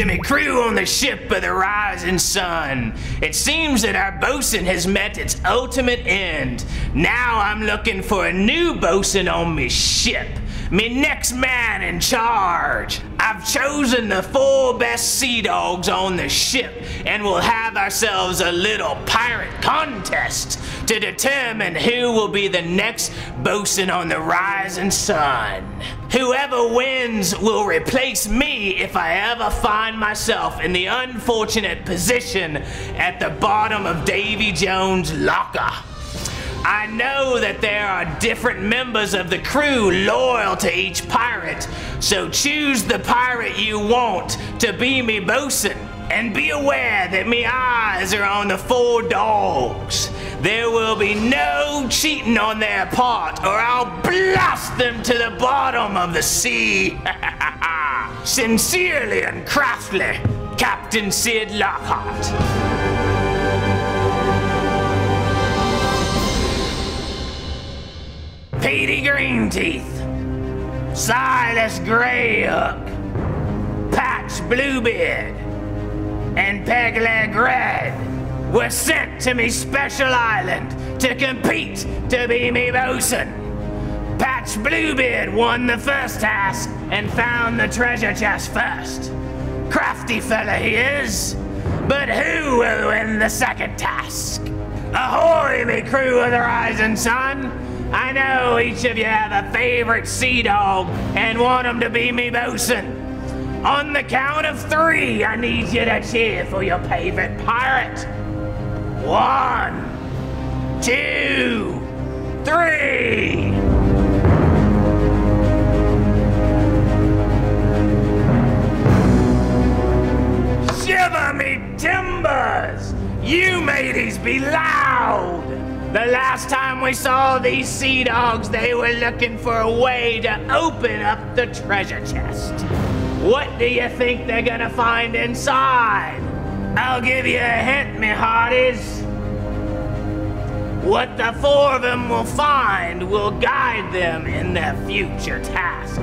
to me crew on the ship of the rising sun. It seems that our bosun has met its ultimate end. Now I'm looking for a new bosun on me ship. Me next man in charge. I've chosen the 4 best sea dogs on the ship, and we'll have ourselves a little pirate contest to determine who will be the next bosun on the rising sun. Whoever wins will replace me if I ever find myself in the unfortunate position at the bottom of Davy Jones' locker. I know that there are different members of the crew loyal to each pirate, so choose the pirate you want to be me bosun. And be aware that me eyes are on the 4 dogs. There will be no cheating on their part, or I'll blast them to the bottom of the sea. Sincerely and craftily, Captain Sid Lockhart. Petey Greenteeth, Silas Greyhook, Patch Bluebeard, and Pegleg Red were sent to me special island to compete to be me bosun. Patch Bluebeard won the first task and found the treasure chest first. Crafty fella he is, but who will win the second task? Ahoy, me crew of the rising sun! I know each of you have a favorite sea dog and want them to be me bosun. On the count of 3, I need you to cheer for your favorite pirate. 1, 2, 3. Shiver me timbers! You mateys be loud! The last time we saw these sea dogs, they were looking for a way to open up the treasure chest. What do you think they're gonna find inside? I'll give you a hint, me hearties. What the 4 of them will find will guide them in their future task.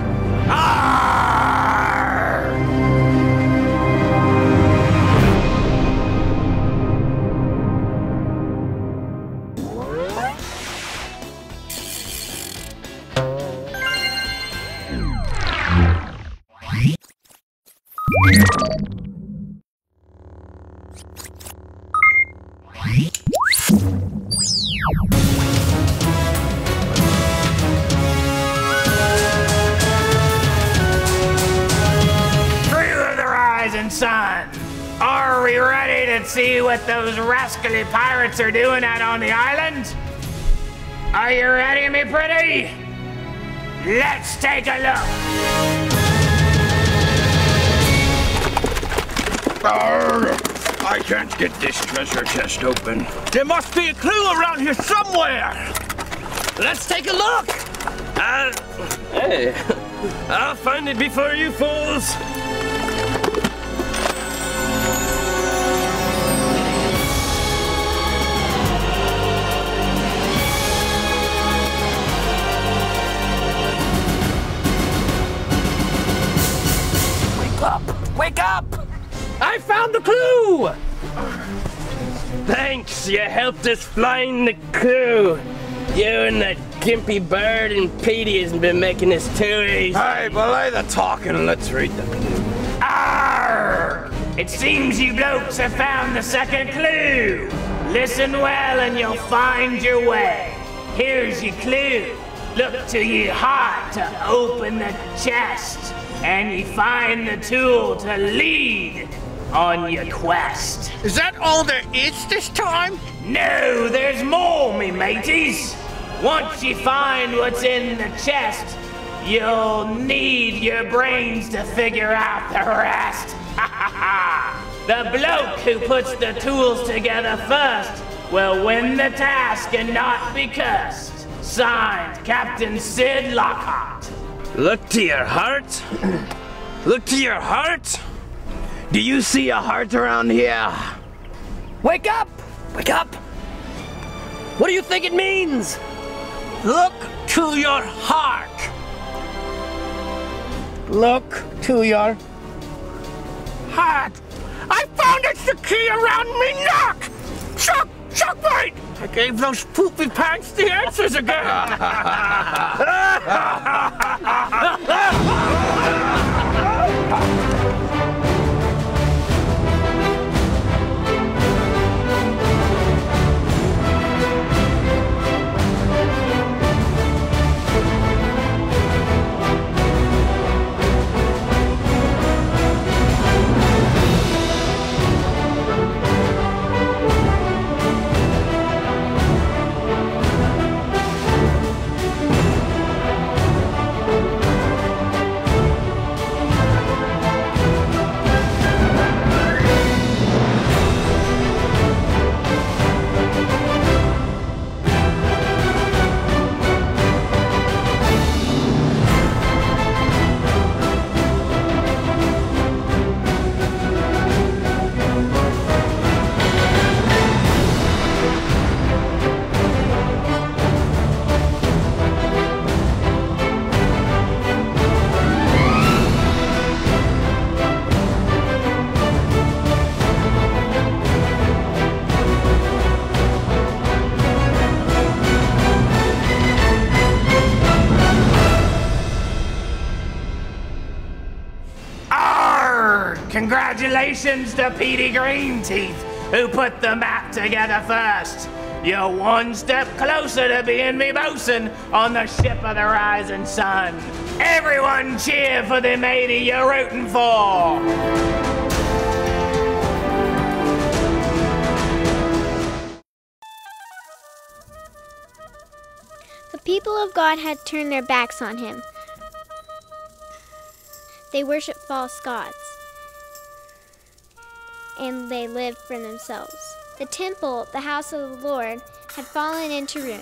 Arrgh! Son, are we ready to see what those rascally pirates are doing out on the island? Are you ready, me pretty? Let's take a look. Arrgh! I can't get this treasure chest open. There must be a clue around here somewhere. Let's take a look. Hey, I'll find it before you fools. Wake up! I found the clue! Thanks, you helped us find the clue. You and that gimpy bird and Petey hasn't been making this too easy. Hey, belay the talking and let's read the clue. Arrgh! It seems you blokes have found the second clue. Listen well and you'll find your way. Here's your clue. Look to your heart to open the chest, and you find the tool to lead on your quest. Is that all there is this time? No, there's more, me mateys. Once you find what's in the chest, you'll need your brains to figure out the rest. The bloke who puts the tools together first will win the task and not be cursed. Signed, Captain Sid Lockhart. Look to your heart? Look to your heart? Do you see a heart around here? Wake up! Wake up! What do you think it means? Look to your heart. Look to your hat! I found it's the key around me neck! Shockbait! I gave those poopy pants the answers again! Arrgh! Congratulations to Petey Greenteeth, who put the map together first. You're one step closer to being me bosun on the ship of the rising sun. Everyone cheer for the matey you're rooting for. The people of God had turned their backs on him. They worshiped false gods, and they lived for themselves. The temple, the house of the Lord, had fallen into ruin,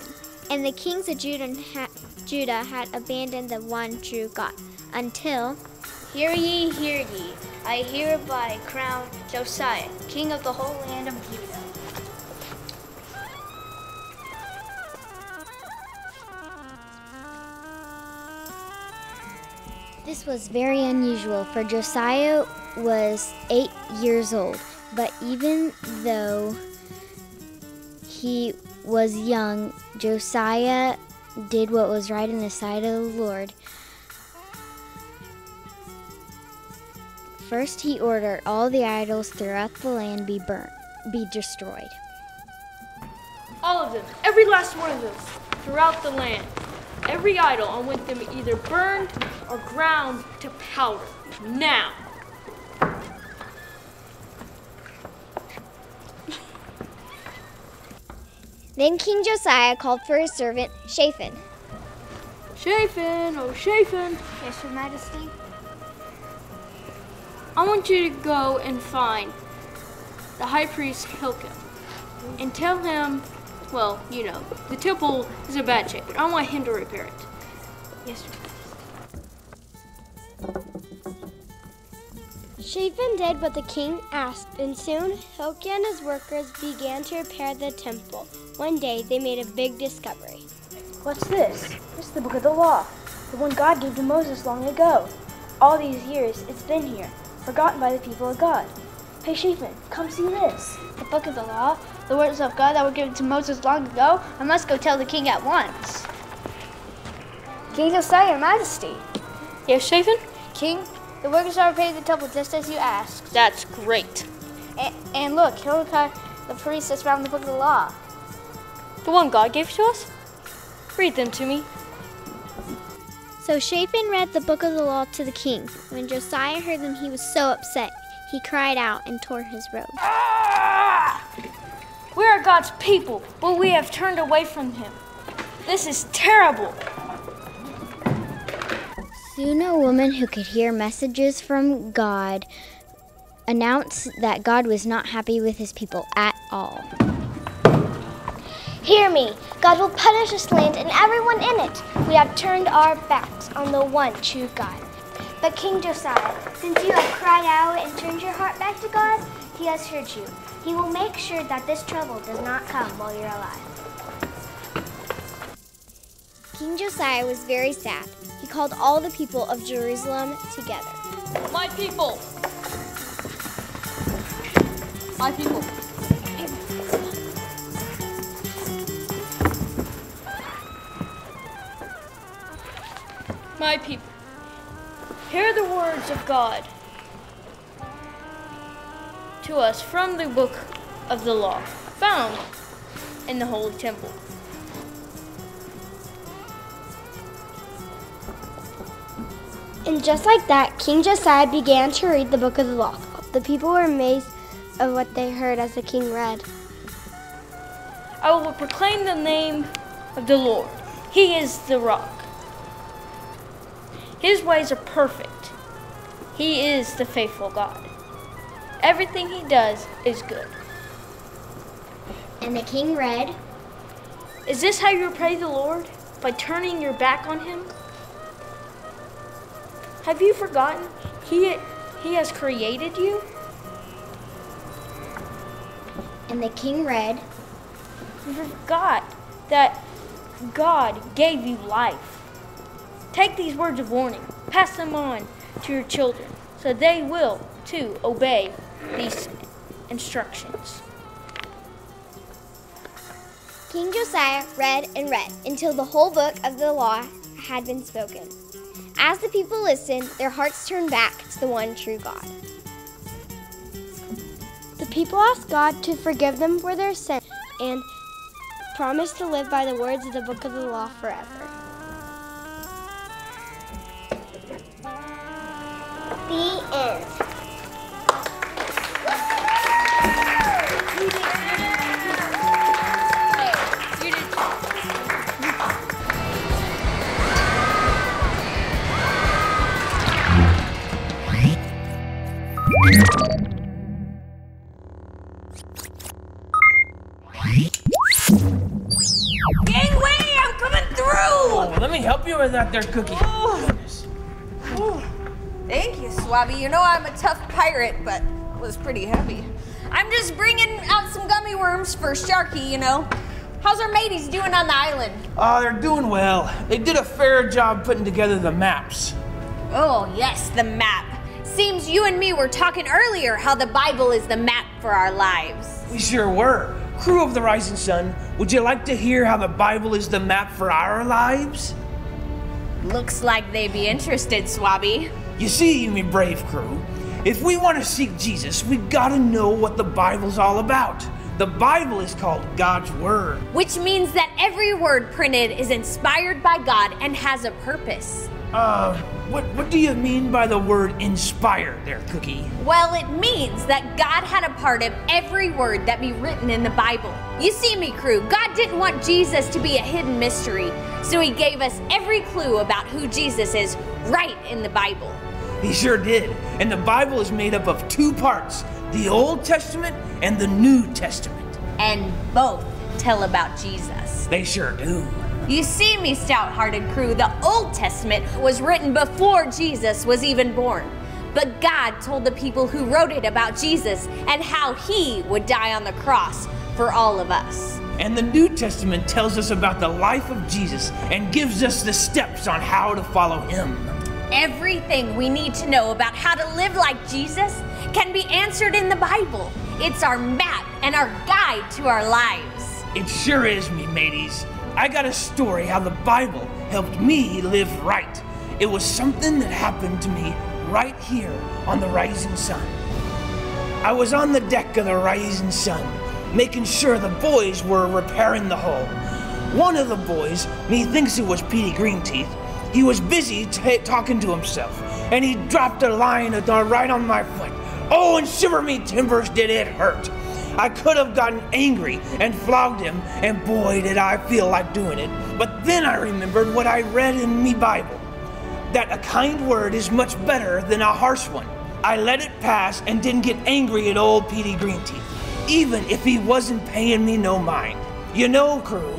and the kings of Judah had abandoned the one true God, until... Hear ye, hear ye. I hereby crown Josiah, king of the whole land of Judah. This was very unusual, for Josiah was 8 years old. But even though he was young, Josiah did what was right in the sight of the Lord. First, he ordered all the idols throughout the land be destroyed. All of them, every last one of them, throughout the land. Every idol, I want them either burned or ground to powder. Now! Then King Josiah called for his servant, Shaphan. Shaphan, oh Shaphan. Yes, Your Majesty. I want you to go and find the high priest Hilkiah and tell him, well, you know, the temple is in bad shape, and I want him to repair it. Yes, sir. Shaphan did what the king asked, and soon Hilkiah and his workers began to repair the temple. One day, they made a big discovery. What's this? This is the book of the law, the one God gave to Moses long ago. All these years, it's been here, forgotten by the people of God. Hey, Shaphan, come see this. The book of the law, the words of God that were given to Moses long ago. I must go tell the king at once. King Josiah, Your Majesty. Yes, Shaphan? King, the workers have repaired the temple just as you asked. That's great. And look, Hilkiah, the priest has found the book of the law. The one God gave to us? Read them to me. So Shaphan read the book of the law to the king. When Josiah heard them, he was so upset. He cried out and tore his robe. We are God's people, but we have turned away from him. This is terrible. Soon a woman who could hear messages from God announced that God was not happy with his people at all. Hear me. God will punish this land and everyone in it. We have turned our backs on the one true God. But King Josiah, since you have cried out and turned your heart back to God, he has heard you. He will make sure that this trouble does not come while you're alive. King Josiah was very sad. He called all the people of Jerusalem together. My people, My people. My people, hear the words of God to us from the book of the law, found in the Holy Temple. And just like that, King Josiah began to read the book of the law. The people were amazed of what they heard as the king read. I will proclaim the name of the Lord. He is the rock. His ways are perfect. He is the faithful God. Everything he does is good. And the king read, Is this how you repay the Lord? By turning your back on him? Have you forgotten he has created you? and the king read, You forgot that God gave you life. Take these words of warning, pass them on to your children, so they will, too, obey these instructions. King Josiah read and read until the whole book of the law had been spoken. As the people listened, their hearts turned back to the one true God. The people asked God to forgive them for their sin and promised to live by the words of the book of the law forever. The end. Let me help you with that there cookie. Thank you, Swabby. You know I'm a tough pirate, but it was pretty heavy. I'm just bringing out some gummy worms for Sharky, you know. How's our mateys doing on the island? Oh, they're doing well. They did a fair job putting together the maps. Oh, yes, the map. Seems you and me were talking earlier how the Bible is the map for our lives. We sure were. Crew of the Rising Sun, would you like to hear how the Bible is the map for our lives? Looks like they'd be interested, Swabby. You see, me brave crew, if we want to seek Jesus, we gotta know what the Bible's all about. The Bible is called God's Word. Which means that every word printed is inspired by God and has a purpose. What do you mean by the word inspired there, Cookie? Well, it means that God had a part of every word that be written in the Bible. You see me, crew, God didn't want Jesus to be a hidden mystery, so he gave us every clue about who Jesus is right in the Bible. He sure did. And the Bible is made up of two parts, the Old Testament and the New Testament. And both tell about Jesus. They sure do. You see me, stout-hearted crew, the Old Testament was written before Jesus was even born. But God told the people who wrote it about Jesus and how he would die on the cross for all of us. And the New Testament tells us about the life of Jesus and gives us the steps on how to follow him. Everything we need to know about how to live like Jesus can be answered in the Bible. It's our map and our guide to our lives. It sure is, me mateys. I got a story how the Bible helped me live right. It was something that happened to me right here on the Rising Sun. I was on the deck of the Rising Sun, making sure the boys were repairing the hull. One of the boys, me thinks it was Petey Greenteeth, he was busy talking to himself, and he dropped a line right on my foot. Oh, and shiver me timbers, did it hurt. I could have gotten angry and flogged him, and boy, did I feel like doing it. But then I remembered what I read in me Bible, that a kind word is much better than a harsh one. I let it pass and didn't get angry at old Petey Greenteeth, even if he wasn't paying me no mind. You know, crew,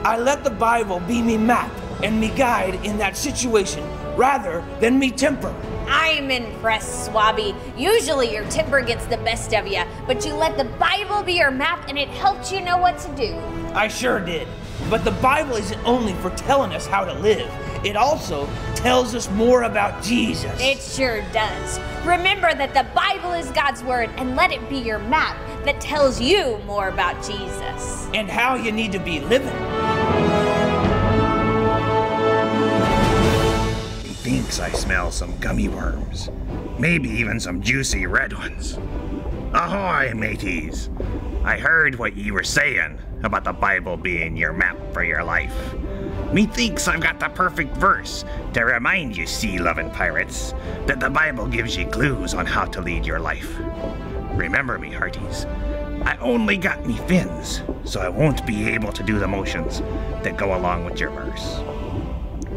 I let the Bible be me map and me guide in that situation rather than me temper. I'm impressed, Swabby. Usually your temper gets the best of you, but you let the Bible be your map and it helped you know what to do. I sure did. But the Bible isn't only for telling us how to live. It also tells us more about Jesus. It sure does. Remember that the Bible is God's word, and let it be your map that tells you more about Jesus. And how you need to be living. He thinks I smell some gummy worms. Maybe even some juicy red ones. Ahoy, mateys! I heard what you were saying about the Bible being your map for your life. Methinks I've got the perfect verse to remind you sea-loving pirates that the Bible gives you clues on how to lead your life. Remember me, hearties. I only got me fins, so I won't be able to do the motions that go along with your verse.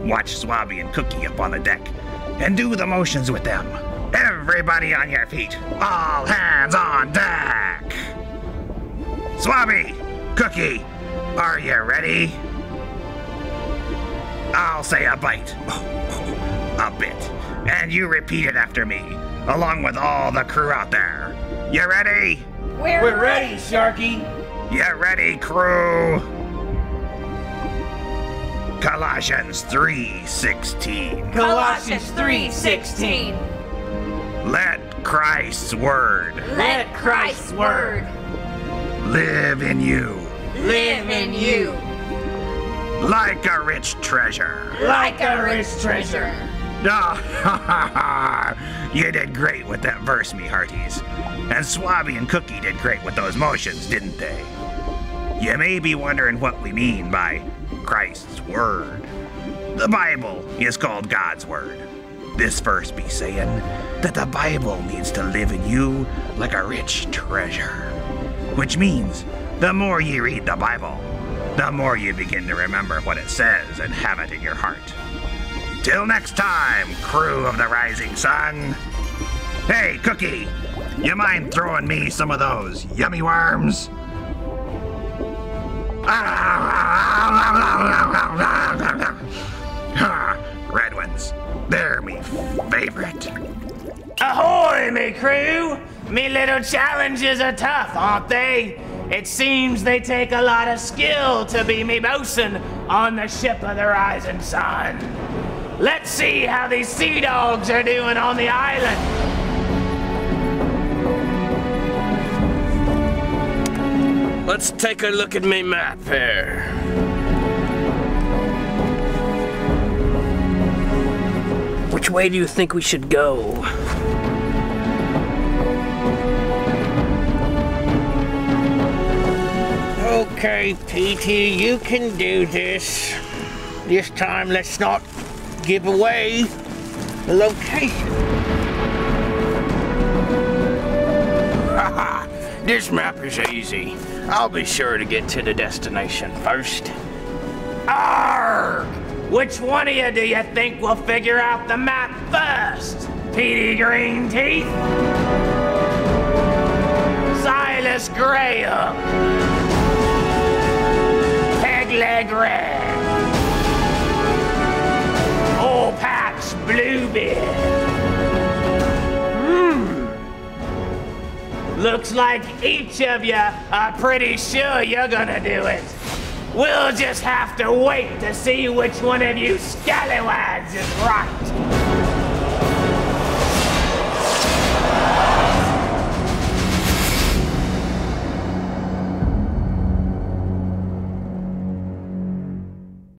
Watch Swabby and Cookie up on the deck and do the motions with them. Everybody on your feet. All hands on deck. Swabby, Cookie, are you ready? I'll say a bite, a bit, and you repeat it after me, along with all the crew out there. You ready? We're ready, Sharky. You ready, crew? Colossians 3:16. Colossians 3:16. Let Christ's word Let Christ's word live in you live in you like a rich treasure. Like a rich treasure. You did great with that verse, me hearties. And Swabby and Cookie did great with those motions, didn't they? You may be wondering what we mean by Christ's word. The Bible is called God's word. This verse be saying that the Bible needs to live in you like a rich treasure. Which means the more you read the Bible, the more you begin to remember what it says and have it in your heart. Till next time, crew of the rising sun. Hey, Cookie, you mind throwing me some of those yummy worms? Red ones, they're me favorite. Ahoy, me crew! Me little challenges are tough, aren't they? It seems they take a lot of skill to be me bosun on the ship of the rising sun. Let's see how these sea dogs are doing on the island. Let's take a look at me map here. Which way do you think we should go? Okay, Petey, you can do this. This time, let's not give away the location. Haha, this map is easy. I'll be sure to get to the destination first. Arrgh! Which one of you do you think will figure out the map first? Petey Green Teeth? Silas Graham? Pegleg Red? Old Patch Bluebeard? Looks like each of you are pretty sure you're gonna do it. We'll just have to wait to see which one of you scallywags is right.